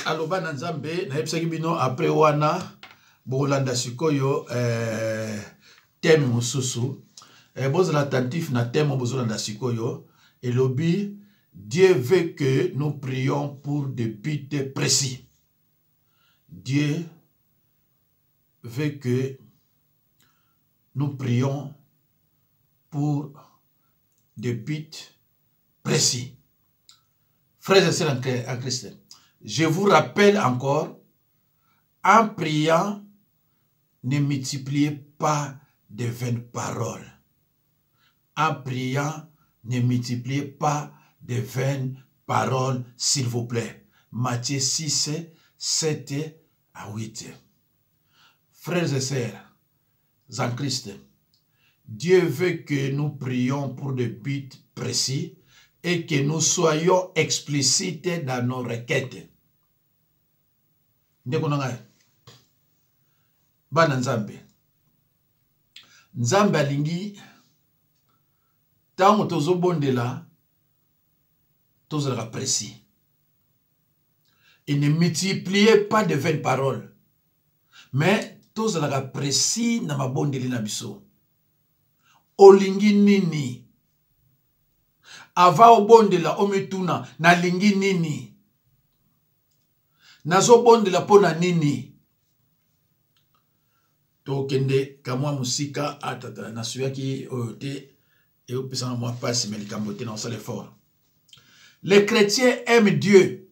aloba na nzambe na yebisaki bino après wana bolanda sikoyo thème mosusu bozala attentif na thème bozolanda sikoyo elobi Dieu veut que nous prions pour des buts précis. Dieu veut que nous prions pour des buts précis. Frères et sœurs en Christ, je vous rappelle encore, en priant, ne multipliez pas de vaines paroles. En priant, ne multipliez pas de vaines paroles, s'il vous plaît. Matthieu 6, 7 à 8. Frères et sœurs en Christ, Dieu veut que nous prions pour des buts précis et que nous soyons explicites dans nos requêtes. Bana Nzambe. Nzambe alingi tango tozobondela tozalaka précis. Et ne multipliez pas de vaines paroles. Mais tozalaka précis na mabondeli na biso. Olingi nini? Ava obondela ometuna na lingi nini? Nazo bondela pona nini? Tokende kamwa musika atata na suyaki oyote et au pesa moi passe mais likambote na osale fort. Les chrétiens aiment Dieu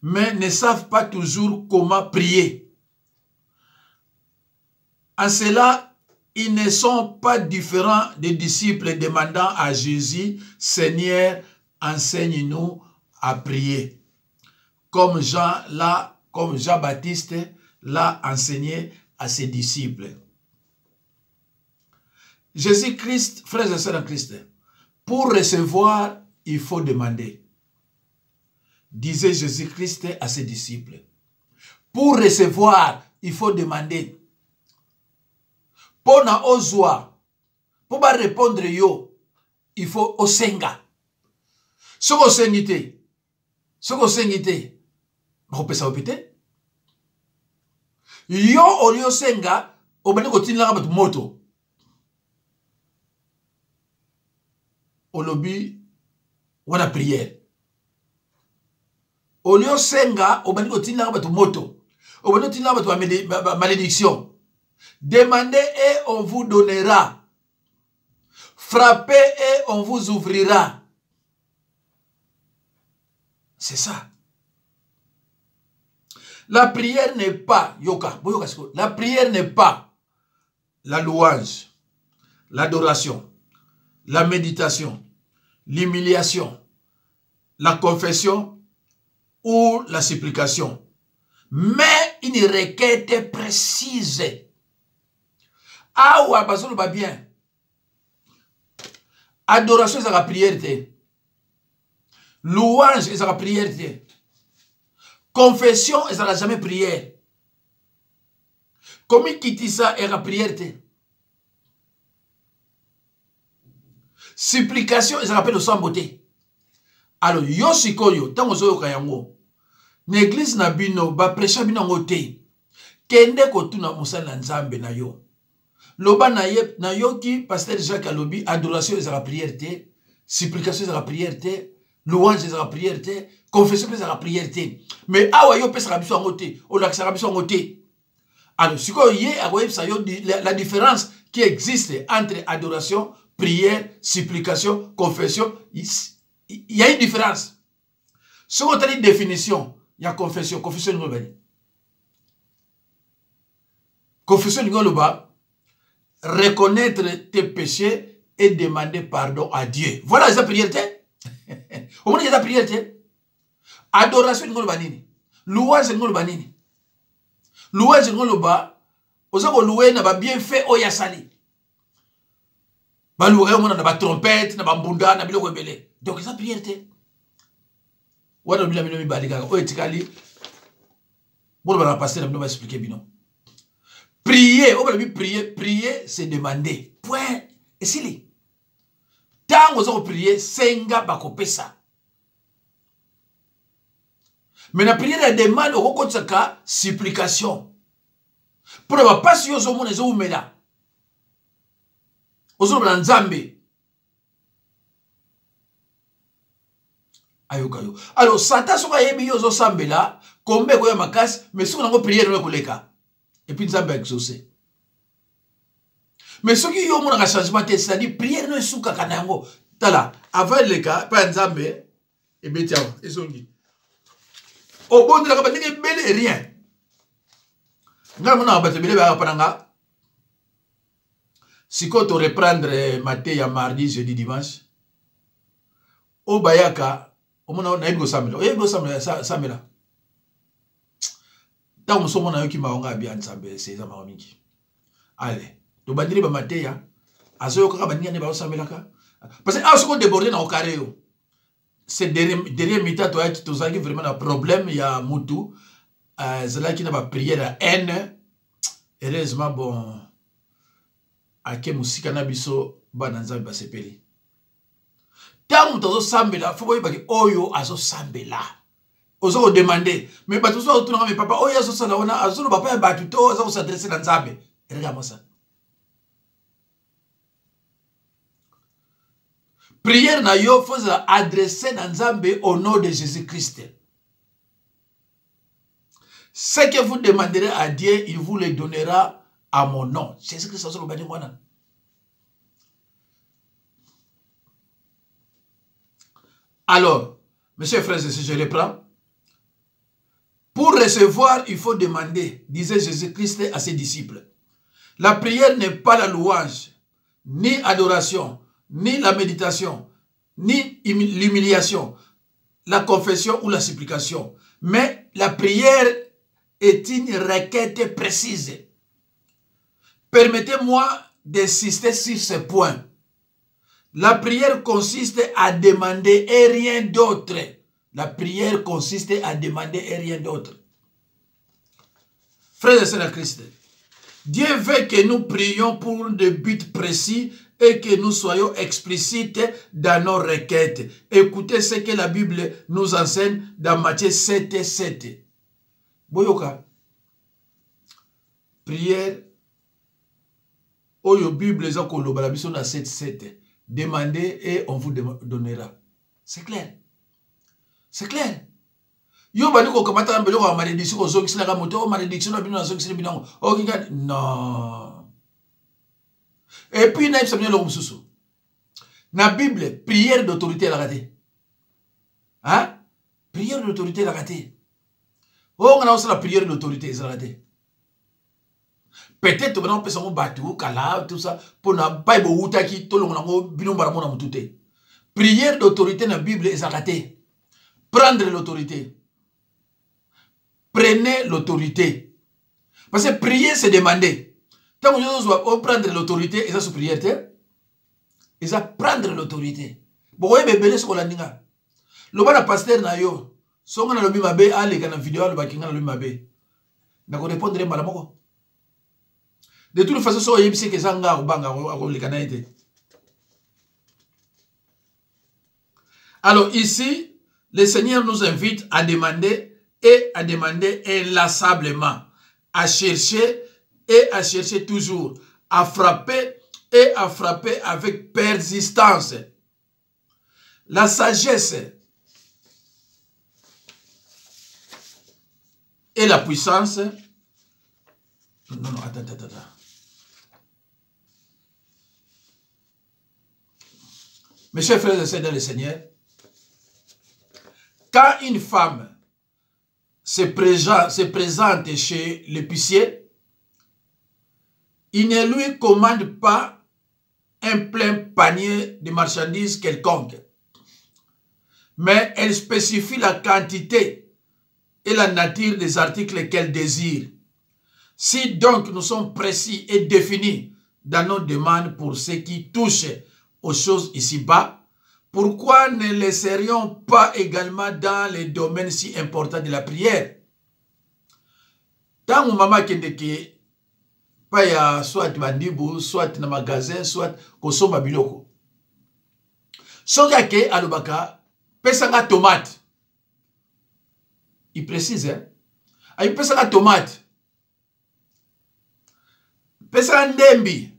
mais ne savent pas toujours comment prier. En cela, ils ne sont pas différents des disciples demandant à Jésus, Seigneur, enseigne-nous à prier. Comme Jean-Baptiste l'a enseigné à ses disciples. Jésus-Christ, frères et sœurs en Christ, pour recevoir, il faut demander. Disait Jésus-Christ à ses disciples. Pour recevoir, il faut demander. Pour na ozwa, pour ba répondre yo, il faut osenga. Soko sengite, ba kopesa opite. Yo olio senga, obani kotinla ba moto. Olobi wana prière. Olio senga, obani kotinla ba moto. Obani kotinla ba malédiction. Demandez et on vous donnera. Frappez et on vous ouvrira. C'est ça. La prière n'est pas, la prière n'est pas la louange, l'adoration, la méditation, l'humiliation, la confession ou la supplication, mais une requête précise. Ah ouais, parce que va bien. Adoration, c'est la prière. Louange, c'est la prière. Confession, c'est la jamais prière. Comment quitter ça, c'est la prière. Supplication, c'est la paix de sang beauté. Alors, yo sikoyo, tango zoyo kayango. L'église na bino, ba prêcha bino ngote. Kende kotuna musala nzambe na yo. Loba na yoki, pasteur Jacques Alobi, adoration c'est la prière, supplication c'est la prière, louange c'est la prière, confession c'est la prière. Mais awa yo pesa rabiso ngote, o la rabiso ngote. Alors, si quoi yé akoye sa yo la différence qui existe entre adoration, prière, supplication, confession, il y a une différence. Si on a une définition, il y a confession ngolobani. Confession ngoloba. Reconnaître tes péchés et demander pardon à Dieu. Voilà les prières. Au moins, il y a des prières. Adoration, louange, louange, vous louer, n'a pas bien fait, oh yasali. Ba louer, on a ba trompette, n'a ba mbunda, n'a bilo rebelle. Donc, les prières. Voilà, on a mis baliga, oh etikali. Bon, on va passer, on va expliquer bino. Prier, prier, c'est demander. Point. Et c'est lui. Tant que vous priez, senga bakopesa. Mais la prière elle demande au kokotaka supplication. Pour ne pas si ozo mona zo umela. Ozo na nzambe. Ayokayo. Alors Satan soka yebi ozo sambela, kombe ko ya makasi, mais soka nango prière no koleka. Et puis nzambe exaucé. Mais ce qui yo mona ka changement c'est-à-dire prière no suka kanango. Tala, avant le cas, pas nzambe et betia ezongi. Au bon de la capacité belle rien. Ngamona ba tebele ba pananga. Si quand on reprendre matin ya mardi, jeudi, dimanche. Au bayaka, au mona na ibo samela. Ibo samela samela. Tant on somona yo ki maonga bien nzambe c'est za mamingi. Allez, to bandiri ba matin ya. Azo ka ba nyane ba samela ka. Parce que à ce qu'on déborde dans le carré. C'est derrière mi-temps, tu as vraiment un problème, il y a Moutou. C'est là qu'il n'a pas prié la haine. Heureusement, bon, à quel musique canabiso, bananza basepeli. Tant que tu as sambela, il faut que tu oyo azo sambela. Ozo demander, mais pas tout ça, tu n'as pas papa, oyo azo sambela, azo papa a battu, azo s'adresser dans Nzambe. Regarde-moi ça. Prière na yo faut adresser dans Nzambe au nom de Jésus-Christ. Ce que vous demanderez à Dieu, il vous le donnera à mon nom. Jésus-Christ a dit quoi? Alors, mes frères et sœurs, je reprends. Pour recevoir, il faut demander, disait Jésus-Christ à ses disciples. La prière n'est pas la louange, ni adoration, ni la méditation, ni l'humiliation, la confession ou la supplication. Mais la prière est une requête précise. Permettez-moi d'insister sur ce point. La prière consiste à demander et rien d'autre. La prière consiste à demander et rien d'autre. Frères et sœurs de Christ, Dieu veut que nous prions pour des buts précis et que nous soyons explicites dans nos requêtes. Écoutez ce que la Bible nous enseigne dans Matthieu 7, 7. Boyoka. Prière. Oyo Bible zako la mission na 7, 7. Demandez et on vous donnera. C'est clair. C'est clair. Yo bani ko kamata mbelo ko malédiction ko zokisila ka moto malédiction na bino na zokisila bino. Oh non. Et puis, na Bible, prière d'autorité la raté. Hein? Prière d'autorité la raté. Oh, on a aussi la prière d'autorité la raté. Peut-être que on peut s'en battre, kala, tout ça, pour ne pas y avoir qui tout le monde bino baramona mutute. Prière d'autorité dans la Bible est raté. Prendre l'autorité. Prenez l'autorité. Parce que prier, c'est demander. Tant que nous doit prendre l'autorité, et ça se prière, et ça prendre l'autorité. Bon, oui, mais belé ce qu'on a dit. Le bon pasteur na yo, son on a le bimabe, allez, quand la vidéo le bakin a le bimabe. N'a qu'on répondre malamoko. De toute façon, so yebise que zanga ou banga ou le canaïté. Alors ici, le Seigneur nous invite à demander inlassablement, à chercher et à chercher toujours, à frapper et à frapper avec persistance. La sagesse et la puissance. Non, attends. Mes chers frères et sœurs dans le Seigneur, quand une femme se présente chez l'épicier, il ne lui commande pas un plein panier de marchandises quelconque, mais elle spécifie la quantité et la nature des articles qu'elle désire. Si donc nous sommes précis et définis dans nos demandes pour ce qui touche aux choses ici-bas, pourquoi ne les serions pas également dans les domaines si importants de la prière? Tant que maman qui pas ya soit bandibu, soit na magasin, soit kosomba biloko. Soka ke alobaka pesanga tomate. il précise, hein. Il pesa la tomate. Pesa la ndembi.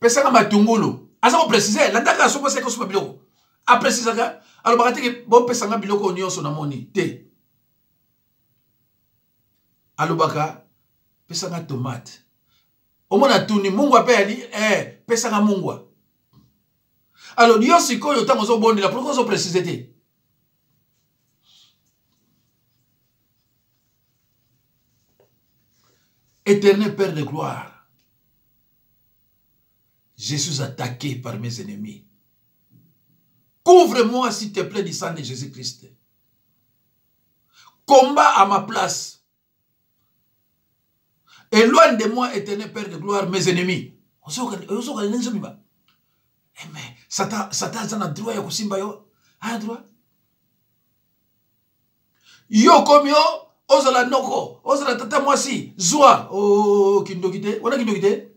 Pesa la matungulu. Asa ko préciser, l'andaka so pesa ko so biloko. A préciser ka, alors bakati ke bo pesa nga biloko nyonso na moni te. Alors baka pesa nga tomate. Omona tuni mungwa pe ali pesa nga mungwa. Alors yo sikoyo tango zo bondi la pourquoi zo préciser te. Éternel Père de gloire, je suis attaqué par mes ennemis. Couvre-moi s'il te plaît du sang de Jésus-Christ. Combat à ma place. Éloigne de moi, éternel Père de gloire, mes ennemis. Mais Satan a droit à kusimba yo. A droit. Yo comme yo, ozala noko, ozala tata mwasi, zwa, oh kindokite, wana kindokite.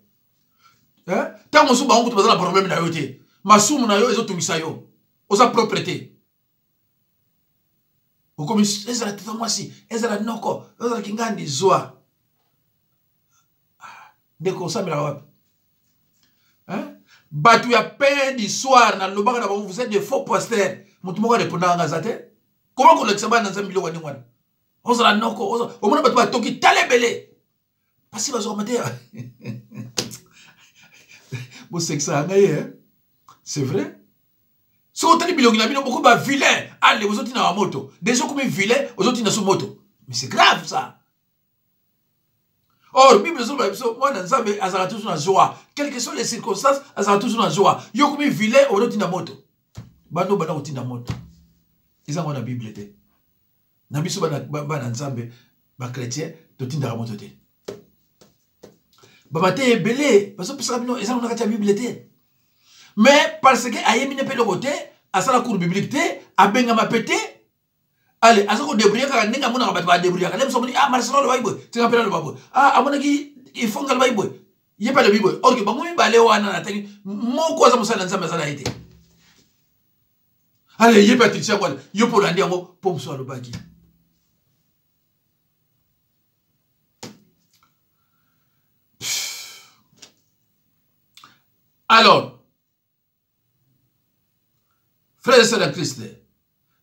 Hein? Tango suba ongo tubazala problème na yo te. Masumu na yo ezotungisa yo. Oza propreté. Okomi ezala tata mwasi, ezala noko, ezala kingandi zwa. Ndeko samira wapi. Hein? Batu ya pain du soir na lobaka na vous êtes des faux pasteurs. Mutu moko répondant ngazate. Comment qu'on l'exemple dans un milieu wani wana? Ozala noko, ozala. Omona batu batoki talebele. Parce que bazo mater. Bon c'est que ça ngaye, c'est vrai? Si on t'a bilongi na bino beaucoup ba vilain. Allez, vous autres na moto. Déjà comme vilain, vous autres na sous moto. Mais c'est grave ça. Or, Bible dit moi, Nzambe, azara toujours na joie. Quelles que soient les circonstances, azara toujours na joie. Yo comme vilain, on a moto. Bando bana otina moto. Ils ont la Bible te. Na biso bana Nzambe, ba chrétien, to tinda moto te. Ba maté belé, parce que pesa bino, ils ont la Bible te. Mais parce que ayemi ne peut le côté, asala cours biblique te, abenga ma pété. Allez, à ce qu'on débrouille, quand on a un peu de débrouiller, quand on dit, ah, Marcelo, le Bible, c'est un peu le Bible. Ah, à mon avis, ils font le Bible. Il n'y a pas de Bible. Or, que bon, il va aller au Anatani, mon quoi, ça me sert dans sa été. Allez, il n'y a pas de tricher, il y a pour l'année, pour me soigner le bagui. Alors, frères et sœurs de Christ,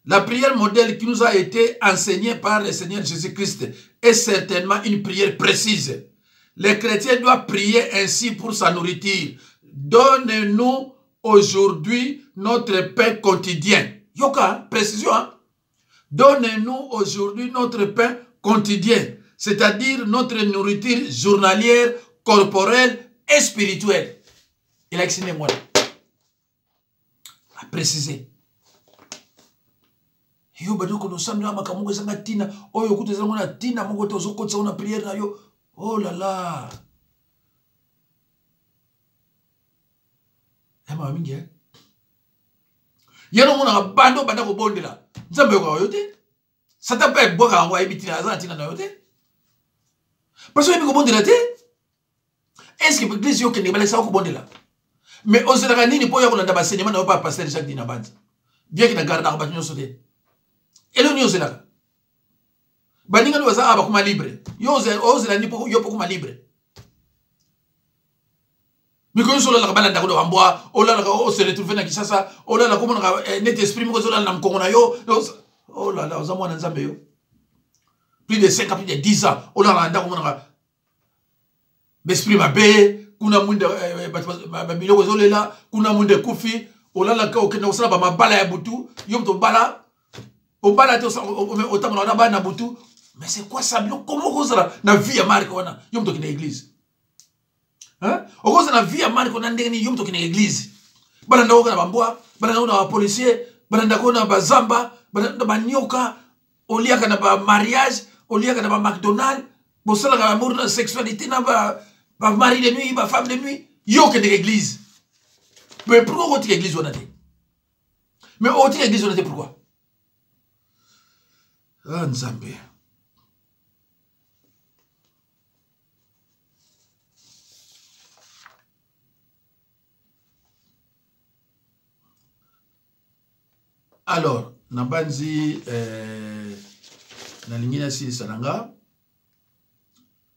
la prière modèle qui nous a été enseignée par le Seigneur Jésus-Christ est certainement une prière précise. Les chrétiens doivent prier ainsi pour sa nourriture. Donne-nous aujourd'hui notre pain quotidien. Yoka, précision. Hein? Donne-nous aujourd'hui notre pain quotidien, c'est-à-dire notre nourriture journalière, corporelle et spirituelle. Il a expliqué moi. A précisé. Yo bado kono samna makamungo zanga tina oyo kuto zanga na tina mungo to zokotsa una prière na yo. Oh là là. Ema mingi eh. Yano mona bando banda ko bondela. Nzambe ko yote. Satan pe boka ngwa ibitina za tina na yote. Parce que ko bondela te. Est-ce que l'église yo kende bala sa ko bondela? Mais ozela nini po yo ko landa ba enseignement na pas pasteur chaque dina bande. Bien que na garda ko batunyo sote. Et le niyo zela. Baninga no za aba kuma libre. Yo zela ni yo kuma libre. Miko so la bala ndako do amboa, o la o se retrouver na Kinshasa, o la ko mona net esprit miko zo la na mkongo na yo. Oh là là, ozamwa na Nzambe yo. Plus de 5 ans, plus de 10 ans, o la ndako mona l'esprit mabe, kuna munde ba miloko zo lela, kuna munde kufi, o la ka o kena osala ba mabala ya butu, yo mto bala. Mais c'est quoi ça? Comment vous avez la vie à Marc? Vous avez l'église. Hein? Vous avez la vie à Marc? Vous avez l'église. Vous avez les policiers, vous avez les zamba, vous avez les nyoka, vous avez les mariage, vous avez les McDonald's, vous avez la sexualité, vous avez les mari de nuit, les femme de nuit. Vous avez l'église. Mais pourquoi vous avez l'église? Mais vous avez l'église, pourquoi? Ah, Nzambe. Alors, Nabanzi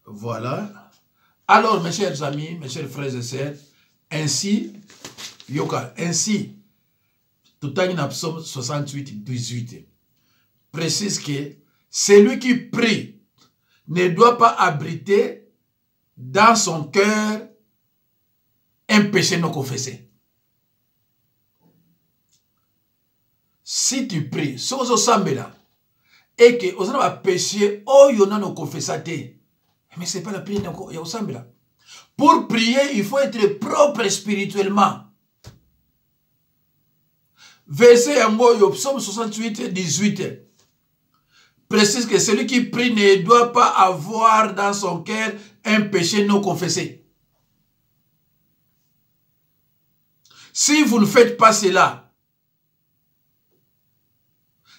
Voilà. Alors, mes chers amis, mes chers frères et sœurs, ainsi, Yoka, ainsi, tout en Psaume 68, 18, précise que celui qui prie ne doit pas abriter dans son cœur un péché non confessé. Si tu pries, si tu là, et que tu as un péché, oh, tu as confessé, mais ce n'est pas la prière, il y a là. Pour prier, il faut être propre spirituellement. Verset en Psaume 68, 18, précise que celui qui prie ne doit pas avoir dans son cœur un péché non confessé. Si vous ne faites pas cela,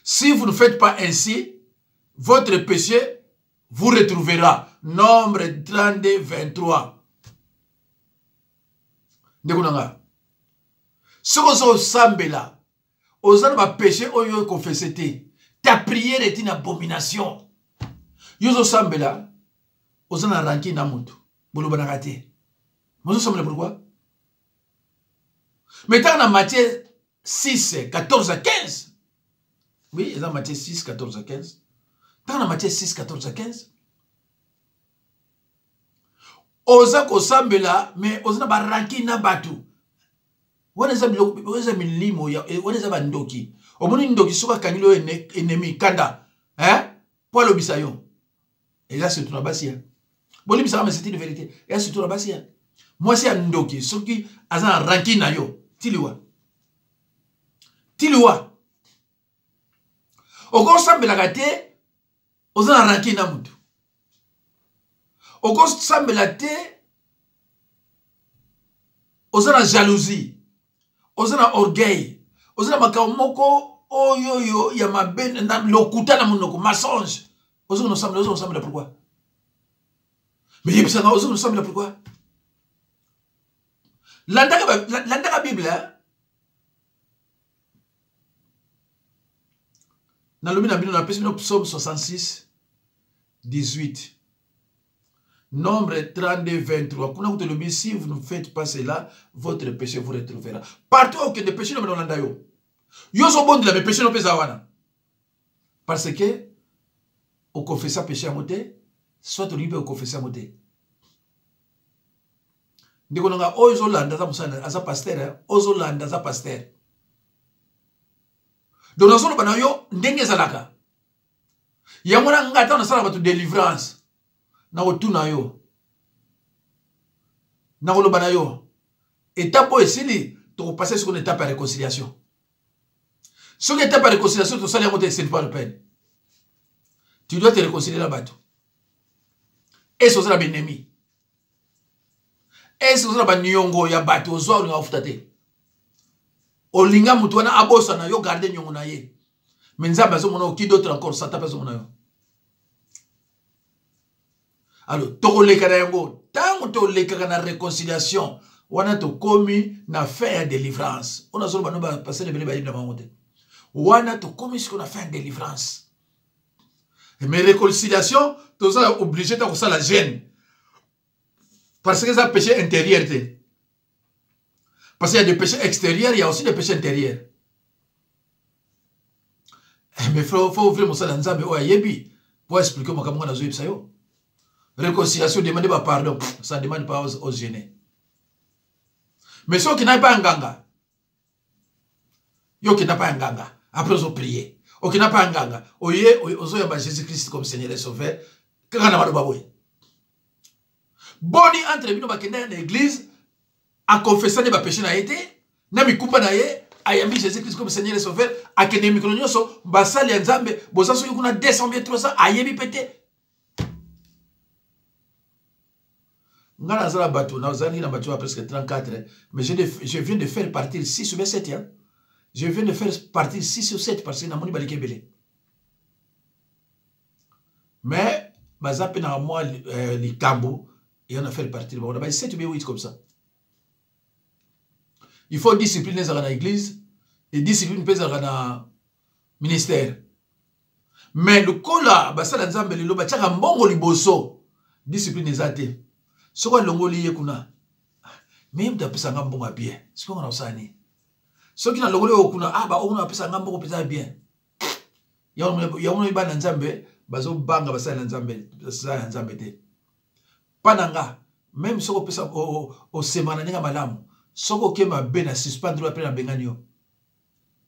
si vous ne faites pas ainsi, votre péché vous retrouvera. Nombre 32, 23. Ndekunanga. Si vous avez là, vous avez péché, vous avez confessé. Ta prière est une abomination. Vous avez là, vous avez ranki na mutu. Vous avez raté. Vous savez pourquoi? Mais dans Matthieu 6, 14 à 15. Oui, dans Matthieu 6, 14 à 15. Dans Matthieu 6, 14 à 15. Oza kosambela, mais oza ba ranki na batu. Waneza milimo ya, waneza ba ndoki. Omoni ndoki soka kanilo ennemi kanda. Pour le bisayon. Et là, c'est tout la basia. Bon, le bisayon, mais c'est une vérité. Et là, c'est tout la basia. Moi, c'est un ndoki. Ce qui a un ranki na yo. Tiliwa. Tiliwa. Oko sambela gate, oza na ranki na mutu. Oko sambela te, oza na jalousie, oza na orgueil, oza na makamoko, oyoyo, ya maben, na lokuta na munoko, mensonge. Oza na sambela pourquoi? Mais yebisanga, oza na sambela pourquoi? Landaka Bible, dans le Bible, Psaume 66, 18. Nombre 32, 23. Si vous ne faites pas cela, votre péché vous retrouvera. Partout où il y a des péchés, nous avons des péchés, nous avons. Parce que, au confesseur péché à monter, soit au libre au confesseur à monter. Nous avons Ozolanda, as pasteur, Ozolanda, as pasteur. Donc, nous avons ndenge zalaka. Yamona ngata na sala batu délivrance. Na otuna yo. Na oloba na yo. Étape esili, to passer sur une étape à réconciliation. Sur une étape à réconciliation, tu sali amote c'est pas le peine. Tu dois te réconcilier là-bas. Et ce sera bien ennemi. Et ce sera ba nyongo ya bato zo olinga ofutate. Olinga mutu wana abosa na yo garder nyongo na ye. Menza bazo mona qui d'autre encore ça tape zo mona yo. Alors, tant que tu as une réconciliation, on a commis na fait délivrance. On a seulement passé le bénéfice de la montagne. On a commis ce qu'on a fait en délivrance. Mais réconciliation, tu es obligé de faire la gêne. Parce que c'est un péché intérieur. Parce qu'il y a des péchés extérieurs, il y a aussi des péchés intérieurs. Mais il faut ouvrir mon salle en pour expliquer mon camarade dans le réconciliation, demander pardon, ça ne demande pas aux gênés. Mais ceux qui n'ont pas un ganga, yo qui n'a pas un ganga, après ils ont prié. Ou qui n'a pas un ganga, oye, ozo Jésus-Christ comme Seigneur et Sauveur, que n'a pas de baboui. Boni entre nous, bakenda l'église, a confessé les péchés n'a été, n'a mi coupa n'a ye, a yambi Jésus-Christ comme Seigneur et Sauveur, a kene mikronyoso, basali nzambe, bosaso yukuna 200 bien 300, a yebi pété. Presque 34, mais je viens de faire partir 6 ou 7. Hein? Je viens de faire partir 6 ou 7 parce que je n'ai pas de. Mais, je vais faire moi les cambo et on a fait partir. On a 7 ou 8 comme ça. Il faut discipliner dans l'église et discipliner dans le ministère. Mais le kola basala nzambe lelo bachaka mbongo liboso discipline ezate. Soko longoli ye kuna. Même da pesa nga mbongo bien. Siko ngana usani. Soki na longoli okuna ba ona pesa nga mbongo pesa bien. Ya ono ibana nzambe bazo banga basala nzambe basala nzambe te. Pananga même soko pesa o semana ninga malamu. Soko kema bena suspendre après na benganyo.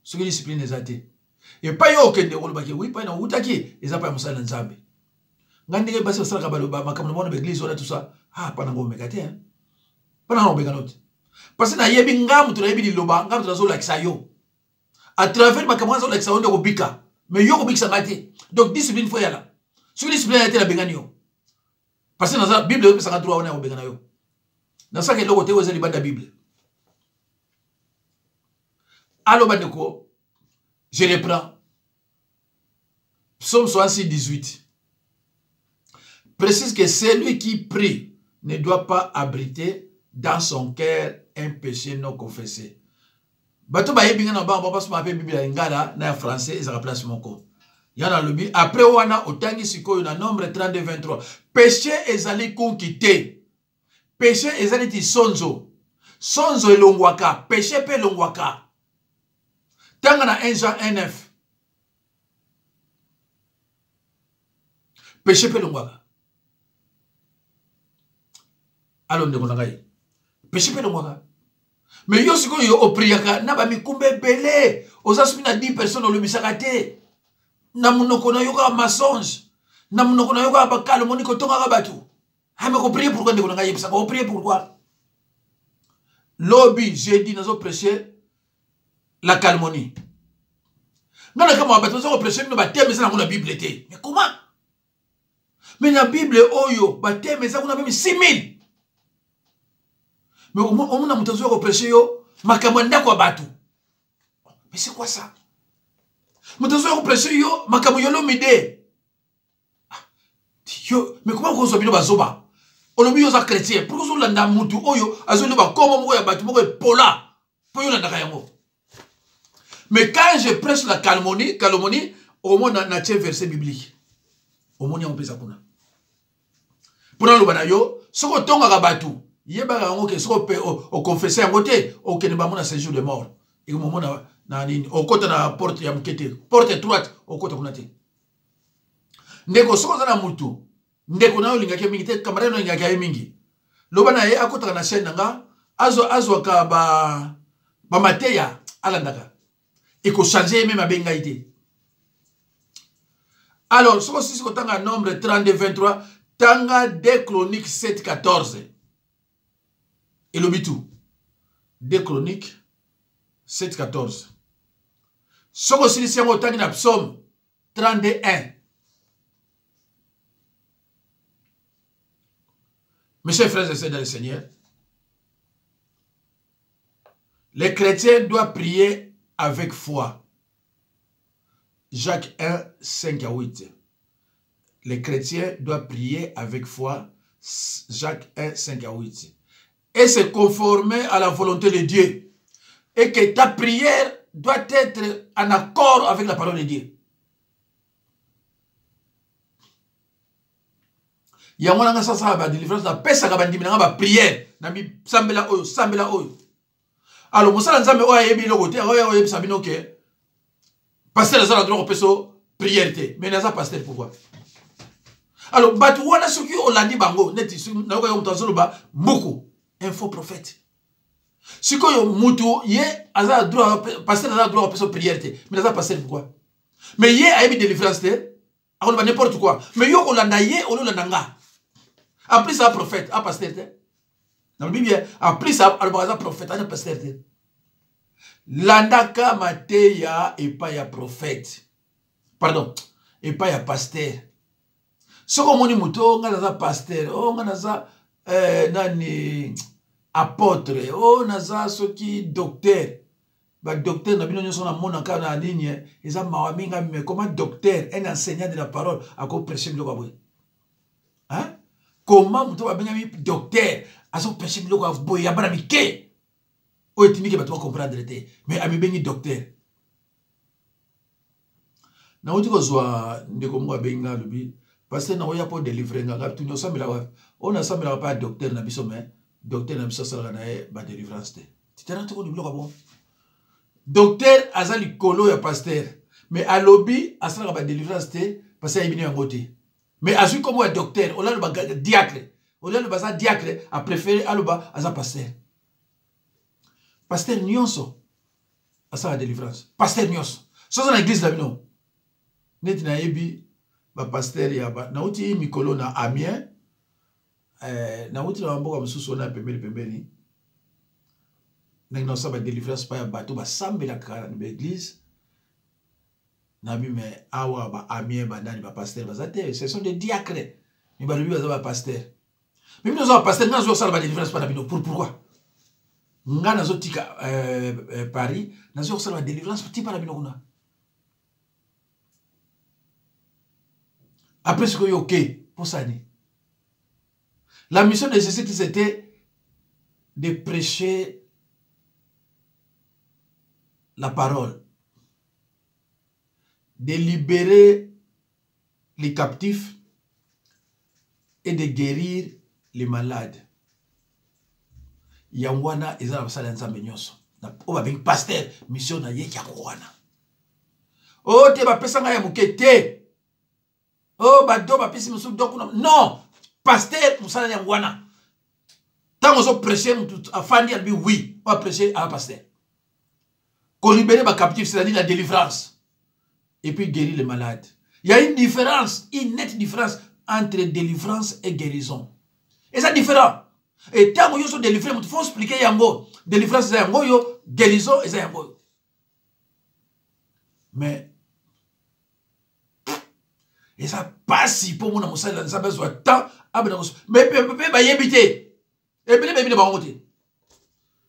Soki discipline ezate. Et pas yo kende olobaki oui pas na utaki eza pa musala nzambe. Ngandike basi basala kabaloba makambo na l'église ona tout ça. Ah pas nango mekate hein. Pas nango bekanote. Parce que na yebi ngamu to yebi liloba ngamu to zo lakisa yo. À travers makambo zo lakisa onde ko bika. Mais yo ko bikisa ngate. Donc discipline faut yala. Soki discipline était la benganyo. Parce que dans la Bible ça droit on est au benganayo. Dans ça que loko te oza libanda Bible. Allo bandeko je reprends. Psaume 66, 18. Précise que celui qui prie ne doit pas abriter dans son cœur un péché non confessé. Bato ba yebinga na ba pas ma pe Bible ngala na français ezaka place moko. Yana lobi après wana otangi sikoyo na nombre 32 23. Péché ezali konkité. Péché ezali ti sonzo. Sonzo elongwaka, péché pe elongwaka. Tanga na 1 Jean 1 9. Péché pe longwaka. Alors ndeko nangai. Péché pe longwaka. Mais yo siko yo opriaka na ba mikumbe belé. Oza sumi na 10 personnes olobisaka te. Na munoko na yo ka mensonge. Na munoko na yo ka bakalo moniko tonga ka batu. Ah mais ko prier pourquoi ndeko nangai yebisaka ko prier pourquoi? Lobby jeudi nazo prêcher la calmonie. Non, non, comment on va prêcher, mais ça la Bible était. Mais comment? Mais la Bible, oyo, mais ça on a même 6000. Mais on a monté au prêcher, yo, makamanda kwa batu. Mais c'est quoi ça? Monté au prêcher, yo, makamoyolo mide. Yo, mais comment on s'oblige à zoba? On oblige aux chrétiens. Pourquoi on l'a mutu, oyo, azolo ba comment on va batu, on va pola. Pour yo l'a d'akayango. Mais quand je prêche la calmonie, au moins on a un verset biblique. Au moins on peut ça kuna. Pour le banayo, ce qu'on tonga rabatu, yeba rango que ce qu'on peut au confesser en côté, au keneba mona séjour de mort. Et au moment na nini, au côté na porte ya mukete, porte droite, au côté kuna te. Ndeko soko za na mutu, ndeko na olinga ke mingi te, kamera no linga ke mingi. Lobana ye akota na chaîne nga, azo ka ba mateya alandaka. Et qu'on change même à bengaïté. Alors, si vous avez un nombre 32, 23, tanga 2 Chroniques 7, 14. Et le bitou. 2 Chroniques 7, 14. Si vous avez un psaume 31. Mes chers frères et sœurs dans le Seigneur, les chrétiens doivent prier avec foi. Jacques 1, 5 à 8. Les chrétiens doivent prier avec foi. Jacques 1, 5 à 8. Et se conformer à la volonté de Dieu. Et que ta prière doit être en accord avec la parole de Dieu. Il y a un sens de délivrance. La paix, ça va être prière. Sambela oyo. Alors, mosala nzambe oya yebi loko te, oya yebi sabino ke. Pasteur azala droit peso prière te. Mais naza pasteur pourquoi? Alors, batu wana soki olandi bango neti na ko yomuto azoloba moko un faux prophète. Siko yo mutu ye azala droit pasteur azala droit peso prière te. Mais naza pasteur pourquoi? Mais ye a yebi délivrance te. Alors ba n'importe quoi. Mais yo olanda ye olanda nga. Après ça prophète, a pasteur te. Dans la Bible, après ça, alors prophète, un pasteur. Landaka mateya et pas ya prophète. Pardon, et pas ya pasteur. Ce qu'on dit muto, on a pasteur, on a nani apôtre, on a ce qui docteur. Bah docteur, na bino nyonso na mona ka na ligne, eza mawaminga mais comment docteur, un enseignant de la parole, à quoi prêcher le kabwe. Hein? Comment muto ba benga docteur? Azo péché biloko aboye ya bana mike oyo tindi ke bato comprendre te mais ami bengi docteur Na uti ko zwa ndeko mwa benga lubi. Pasteur na oya po délivrer nga tu no samela wa. On a samela pas docteur na biso mais docteur na biso sala na e ba délivrance te. Tu te rends compte du bloc bon. Docteur azali kolo ya pasteur mais à lobby asala ba délivrance te parce que ibini ngote. Mais azui comme un docteur, on a le diacre. On a le bazar diacre a préféré aloba aza pasteur. Pasteur nyonso asa la délivrance. Pasteur nyonso. So dans l'église là non. Net na yebi ba pasteur ya ba na uti mikolo na Amiens na uti na mboka mususu na pembeni na sa ba délivrance pa ya bato ba sambela kala na l'église na bi mais awa ba Amiens ba nani ba pasteur bazate ce sont des diacres mais ba lubi ba pasteur mais nous avons pasteur na zo sala ba délivrance pa na bino pourquoi nga na zo tika Paris na zo sala ba délivrance ti pa na bino kuna. Après ce que y ok pour ça. La mission de Jésus c'était de prêcher la parole, de libérer les captifs et de guérir les malades. Yangwana ezala basala nzambe nyonso. O ba ben pasteur mission na ye yangwana. O te ba pesa nga ya mukete. Oh, bado ba pesi musu donc non, pasteur musala yangwana. Tant on prêcher afandi albi oui, on va prêcher à pasteur. Qu'on libère les captifs, c'est-à-dire la délivrance. Et puis guérir les malades. Il y a une différence, une nette différence entre délivrance et guérison. Et c'est différent. Et tant que vous êtes délivré, il faut expliquer yango. Délivrance c'est yango yo, guérison c'est yango. Mais et ça passe pour mon amour, ça besoin de temps. Mais bah yébité. Et puis les bah monter.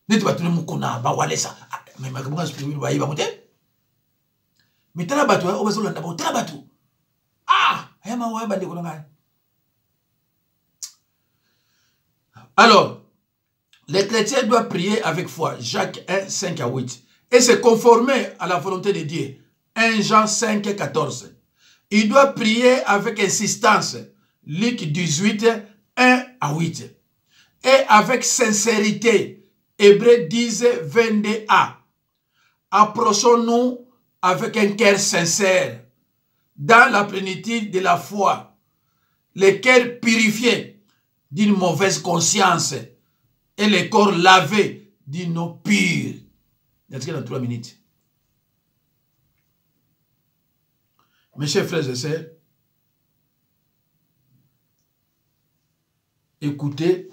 N'était pas tout le monde qu'on a bah walé ça. Mais ma comment je peux bah y va monter. Mais t'as la bateau, on va se l'entendre d'abord. T'as la bateau. Ah, eh ma ouais bah des colonnes. Alors, les chrétiens doivent prier avec foi. Jacques 1, 5 à 8. Et se conformer à la volonté de Dieu. 1 Jean 5, 14. Il doit prier avec insistance. Luc 18, 1 à 8. Et avec sincérité. Hébreux 10, 22a. Approchons-nous avec un cœur sincère. Dans la plénitude de la foi. Le cœur purifié d'une mauvaise conscience. Et le corps lavé d'une eau pure. Il y a dans 3 minutes. Mes chers frères et sœurs, écoutez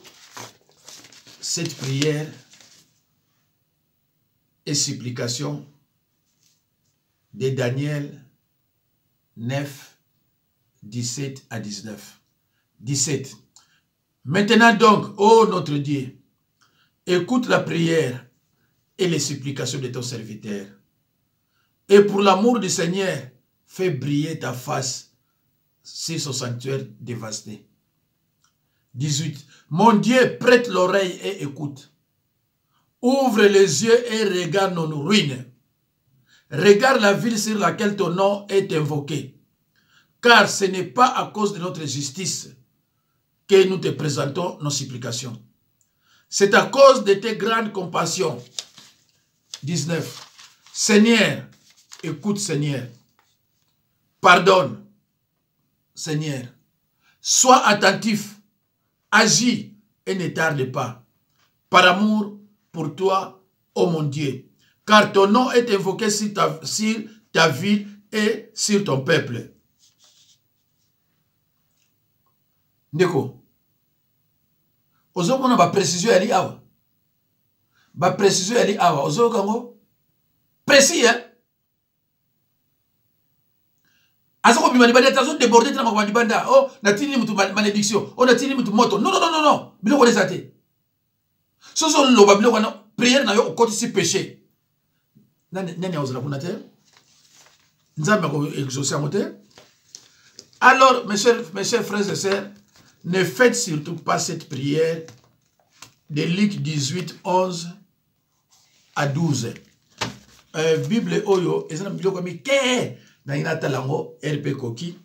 cette prière et supplication de Daniel 9, 17 à 19. 17. Maintenant donc, ô notre Dieu, écoute la prière et les supplications de ton serviteur. Et pour l'amour du Seigneur, fais briller ta face sur son sanctuaire dévasté. 18. Mon Dieu, prête l'oreille et écoute. Ouvre les yeux et regarde nos ruines. Regarde la ville sur laquelle ton nom est invoqué. Car ce n'est pas à cause de notre justice que nous te présentons nos supplications. C'est à cause de tes grandes compassions. 19. Seigneur, écoute Seigneur. Pardonne, Seigneur. Sois attentif, agis et ne tarde pas. Par amour pour toi, ô mon Dieu. Car ton nom est invoqué sur ta ville et sur ton peuple. Ndeko. Ozo mona ba précision ali awa. Ba précision ali awa. Ozo kango. Précis, hein? Azoko bimani banda tazo déborder tellement kwa banda. Oh, natini mutu malédiction. Oh, natini mutu moto. Non, non, non, non, non. Biloko les até. Soso loba biloko na prière na yo okoti si péché. Nani ozala kuna te? Nzambe ko exaucer amote. Alors, mes chers frères et sœurs, ne faites surtout pas cette prière de Luc 18, 11 à 12. Bible oyo, ezana biloko mi ke Naina talango RP Koki.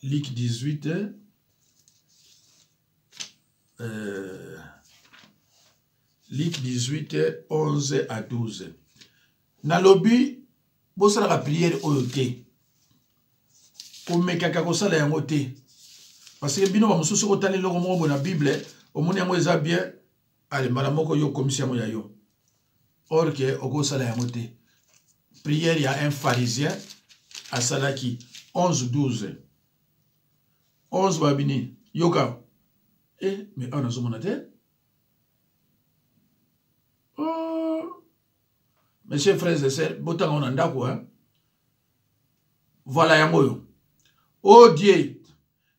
Ligue 18. Ligue 18, 11 à 12. Na lobby, bosala la prière oyote. Omekaka kosala yango te. Parce que bino ba mususu ko tali loko mo na Bible, omoni yango eza bien, allez mbala moko yo commission ya yo. Or que okosala yango te. Prière ya un pharisien à Salaki 11 12. 11 babini yoka. Mais on a zomona te. Mes chers frères et sœurs, botango nandako hein. Voilà yango. Oh Dieu,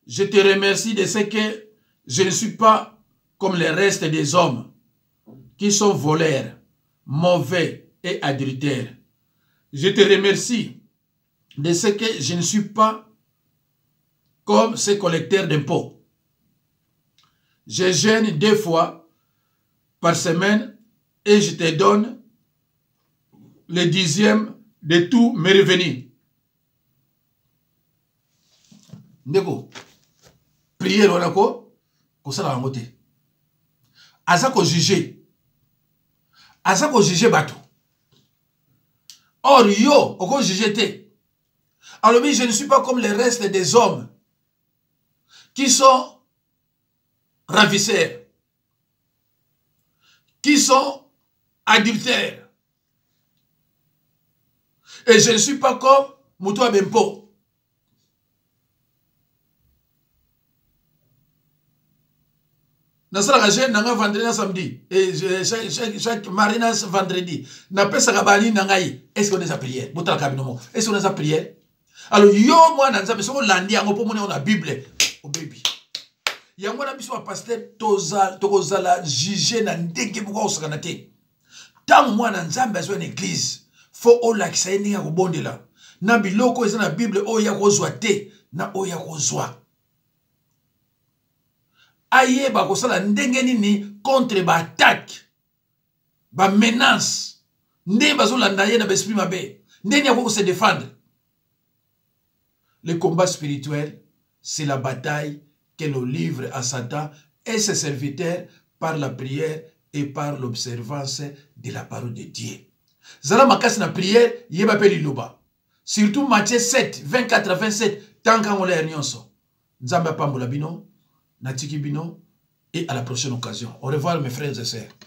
je te remercie de ce que je ne suis pas comme le reste des hommes qui sont voleurs, mauvais et adultères. Je te remercie de ce que je ne suis pas comme ces collecteurs d'impôts. Je jeûne 2 fois par semaine et je te donne le 10e de tous mes revenus. Ndeko, prière onako, kosala yango te. Aza ko juger. Aza ko juger bato. Or yo, oko juger te. Alors oui, je ne suis pas comme le reste des hommes qui sont ravisseurs, qui sont adultères. Et je ne suis pas comme Moutoua Bempo. Nasala jeune nanga vendredi samedi et chaque marina vendredi na pesa kabani nangai. Est-ce qu'on est à prière? Botala kabinomo. Est-ce qu'on est à prière? Alors yo moi na nzambe soko landi yango po mona na Bible. Oh baby. Yango na biso pasteur tokozala juger na ndenge buko osakana te. Tango moi na nzambe azo na église, faut olakisa ndenge ko bondela. Na biloko eza na Bible oya kozwa te na oya kozwa. Aye ba kosala ndenge nini contre ba attaque ba menace ndenge bazolanda ye na ba esprit mabe ndenge ya ko se défendre. Le combat spirituel, c'est la bataille que l'on livre à Satan et ses serviteurs par la prière et par l'observance de la parole de Dieu. Zala makas na prière yeba pe liloba. Surtout Matthieu 7 24 à 27 tant qu'on l'a nyonso. Nzamba pambola bino. Natiki Bino et à la prochaine occasion. Au revoir mes frères et sœurs.